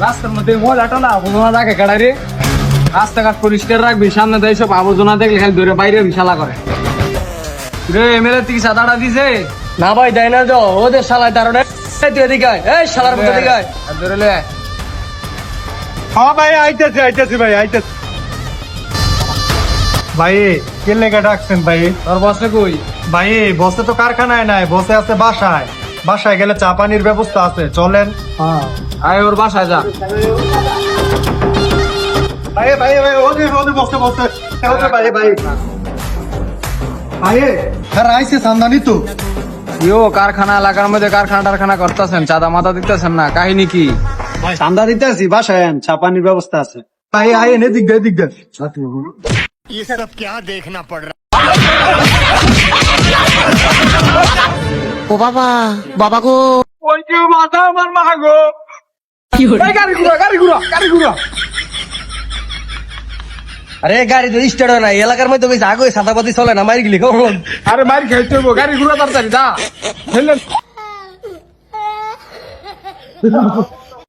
রাস্তার মধ্যে মজাটা না আবর্জনা রাখে কাড়ারে রাস্তাঘাট পরিষ্কার রাখবি সামনে দেয় সব আবর্জনা দেখলে খালি ধরে বাইরে বিশালা করে রে এমএলএ থেকে সাদাটা দিছে না ভাই দেয় না যাও ওদের শালায় তার তুই এদিকে আয়, এই শালার মতো এদিকে আয়। আর ধরে লে হ্যাঁ ভাই আইতেছি ভাই আইতেছি ভাই কে লেগে ডাকছেন ভাই? তোর বসে কই ভাই বসে তো কারখানায় নাই, বসে আছে বাসায়। বাসায় গেলে চা পানির ব্যবস্থা আছে, চলেন। আয় ওর বাসায় যা ভাই ভাই ভাই ওদের বসতে বসতে ভাই ভাই ভাই হ্যাঁ আইসে সামদানি তো। ইয়ো কারখানা এলাকার মধ্যে কারখানা করতেছেন চাঁদা মাথা দিতেছেন না কাহিনী কি চান্দা দিতে আছি, বাসায় আন, চা পানির ব্যবস্থা আছে। ভাই আইন এদিক দে এদিক দে। ये सब क्या देखना पड़ रहा ও বাবা বাবা গো ওই যে মাথা আমার মা গো কি হলো এই গাড়ি ঘুরা আরে গাড়ি তো স্টার্ট হয় না এই এলাকার মধ্যে বেশি আগে সাদাপাতি চলে না মারি গেলি কখন আরে মার খেলতে হইব গাড়ি ঘুরা তাড়াতাড়ি যা